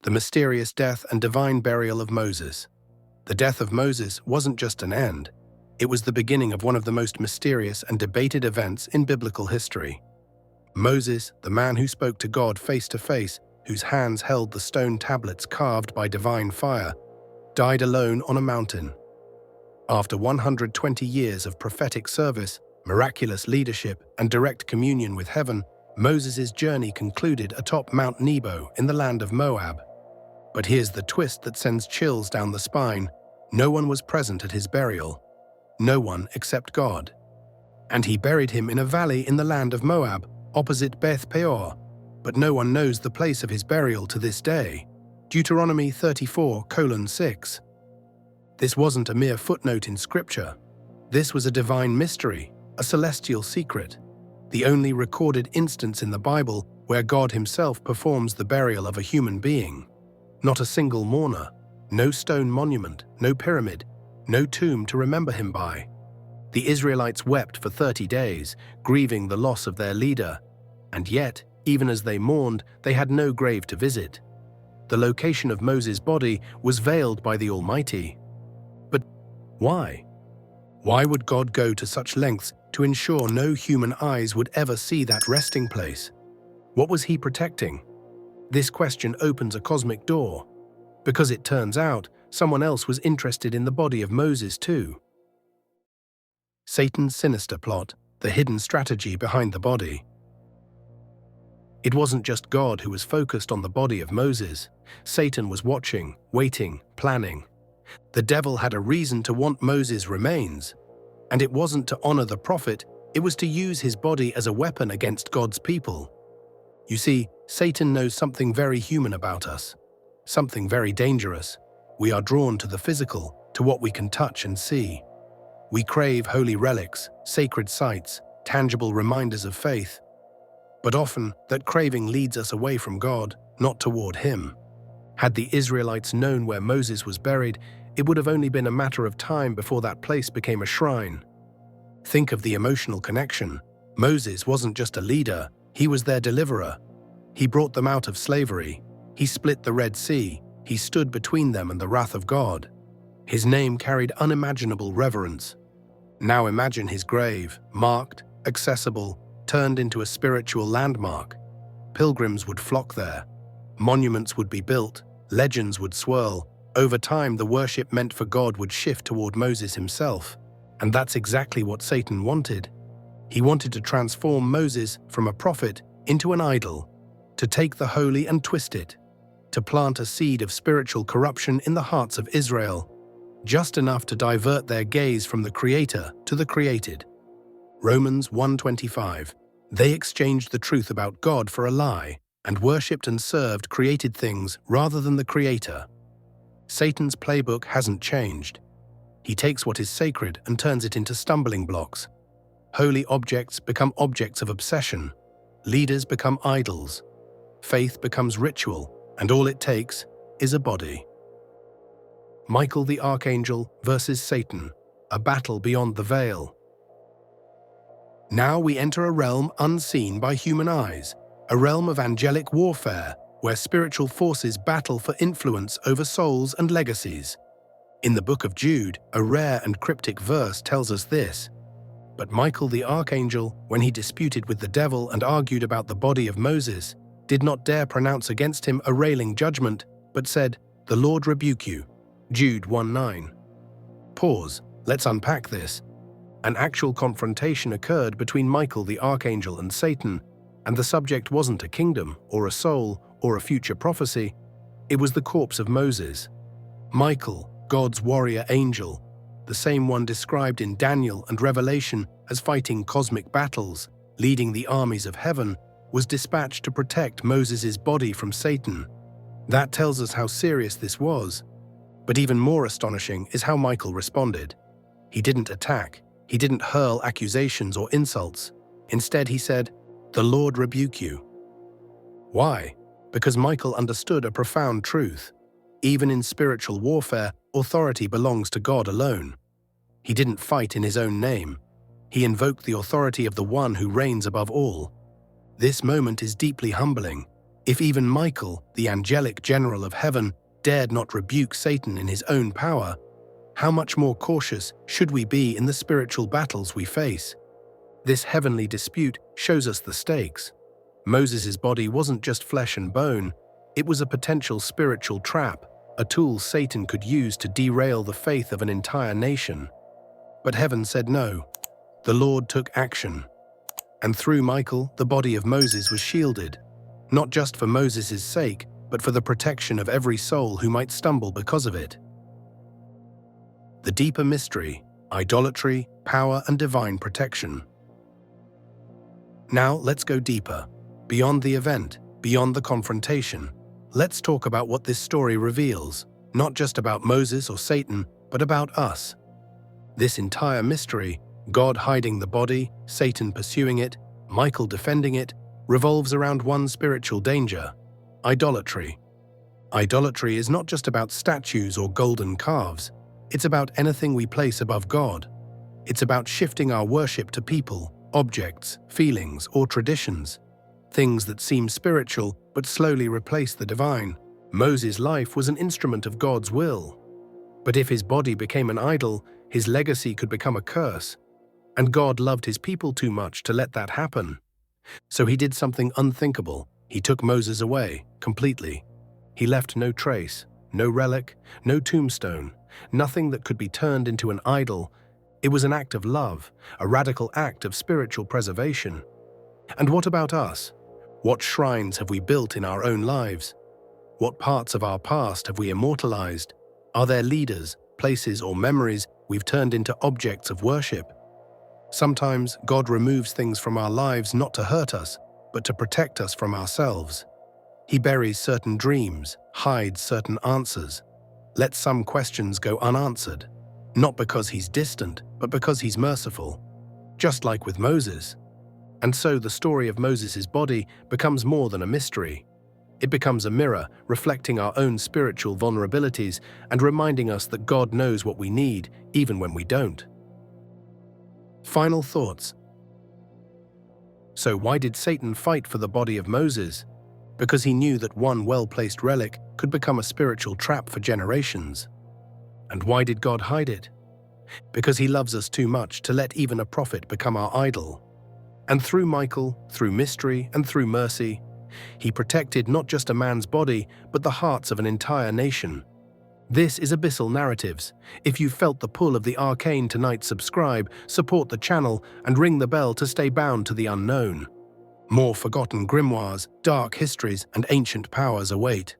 the mysterious death and divine burial of Moses. The death of Moses wasn't just an end. It was the beginning of one of the most mysterious and debated events in biblical history. Moses, the man who spoke to God face to face, whose hands held the stone tablets carved by divine fire, died alone on a mountain. After 120 years of prophetic service, miraculous leadership, and direct communion with heaven, Moses' journey concluded atop Mount Nebo in the land of Moab. But here's the twist that sends chills down the spine. No one was present at his burial. No one except God. And he buried him in a valley in the land of Moab, opposite Beth Peor. But no one knows the place of his burial to this day. Deuteronomy 34:6. This wasn't a mere footnote in Scripture. This was a divine mystery, a celestial secret, the only recorded instance in the Bible where God himself performs the burial of a human being. Not a single mourner, no stone monument, no pyramid, no tomb to remember him by. The Israelites wept for 30 days, grieving the loss of their leader, and yet, even as they mourned, they had no grave to visit. The location of Moses' body was veiled by the Almighty. But why? Why would God go to such lengths to ensure no human eyes would ever see that resting place? What was he protecting? This question opens a cosmic door, because it turns out someone else was interested in the body of Moses too. Satan's sinister plot, the hidden strategy behind the body. It wasn't just God who was focused on the body of Moses. Satan was watching, waiting, planning. The devil had a reason to want Moses' remains, and it wasn't to honor the prophet, it was to use his body as a weapon against God's people. You see, Satan knows something very human about us, something very dangerous. We are drawn to the physical, to what we can touch and see. We crave holy relics, sacred sites, tangible reminders of faith. But often, that craving leads us away from God, not toward Him. Had the Israelites known where Moses was buried, it would have only been a matter of time before that place became a shrine. Think of the emotional connection. Moses wasn't just a leader, he was their deliverer. He brought them out of slavery. He split the Red Sea. He stood between them and the wrath of God. His name carried unimaginable reverence. Now imagine his grave, marked, accessible, turned into a spiritual landmark. Pilgrims would flock there. Monuments would be built. Legends would swirl. Over time, the worship meant for God would shift toward Moses himself. And that's exactly what Satan wanted. He wanted to transform Moses from a prophet into an idol, to take the holy and twist it, to plant a seed of spiritual corruption in the hearts of Israel, just enough to divert their gaze from the Creator to the created. Romans 1:25. They exchanged the truth about God for a lie and worshipped and served created things rather than the Creator. Satan's playbook hasn't changed. He takes what is sacred and turns it into stumbling blocks. Holy objects become objects of obsession. Leaders become idols. Faith becomes ritual, and all it takes is a body. Michael the Archangel versus Satan, a battle beyond the veil. Now we enter a realm unseen by human eyes, a realm of angelic warfare, where spiritual forces battle for influence over souls and legacies. In the book of Jude, a rare and cryptic verse tells us this. But Michael the Archangel, when he disputed with the devil and argued about the body of Moses, did not dare pronounce against him a railing judgment, but said, "The Lord rebuke you." Jude 1:9. Pause, let's unpack this. An actual confrontation occurred between Michael the Archangel and Satan, and the subject wasn't a kingdom, or a soul, or a future prophecy. It was the corpse of Moses. Michael, God's warrior angel, the same one described in Daniel and Revelation as fighting cosmic battles, leading the armies of heaven, was dispatched to protect Moses' body from Satan. That tells us how serious this was. But even more astonishing is how Michael responded. He didn't attack. He didn't hurl accusations or insults. Instead, he said, "The Lord rebuke you." Why? Because Michael understood a profound truth. Even in spiritual warfare, authority belongs to God alone. He didn't fight in his own name. He invoked the authority of the one who reigns above all. This moment is deeply humbling. If even Michael, the angelic general of heaven, dared not rebuke Satan in his own power, how much more cautious should we be in the spiritual battles we face? This heavenly dispute shows us the stakes. Moses' body wasn't just flesh and bone, it was a potential spiritual trap, a tool Satan could use to derail the faith of an entire nation. But heaven said no. The Lord took action. And through Michael, the body of Moses was shielded, not just for Moses' sake, but for the protection of every soul who might stumble because of it. The deeper mystery, idolatry, power, and divine protection. Now let's go deeper, beyond the event, beyond the confrontation. Let's talk about what this story reveals, not just about Moses or Satan, but about us. This entire mystery, God hiding the body, Satan pursuing it, Michael defending it, revolves around one spiritual danger: idolatry. Idolatry is not just about statues or golden calves. It's about anything we place above God. It's about shifting our worship to people, objects, feelings, or traditions. Things that seem spiritual but slowly replace the divine. Moses' life was an instrument of God's will. But if his body became an idol, his legacy could become a curse. And God loved his people too much to let that happen. So he did something unthinkable. He took Moses away, completely. He left no trace, no relic, no tombstone, nothing that could be turned into an idol. It was an act of love, a radical act of spiritual preservation. And what about us? What shrines have we built in our own lives? What parts of our past have we immortalized? Are there leaders, places, or memories we've turned into objects of worship? Sometimes God removes things from our lives not to hurt us, but to protect us from ourselves. He buries certain dreams, hides certain answers, lets some questions go unanswered, not because he's distant, but because he's merciful, just like with Moses. And so the story of Moses' body becomes more than a mystery. It becomes a mirror reflecting our own spiritual vulnerabilities and reminding us that God knows what we need, even when we don't. Final thoughts. So why did Satan fight for the body of Moses? Because he knew that one well-placed relic could become a spiritual trap for generations. And why did God hide it? Because he loves us too much to let even a prophet become our idol. And through Michael, through mystery, and through mercy, he protected not just a man's body, but the hearts of an entire nation. This is Abyssal Narratives. If you felt the pull of the arcane tonight, subscribe, support the channel, and ring the bell to stay bound to the unknown. More forgotten grimoires, dark histories, and ancient powers await.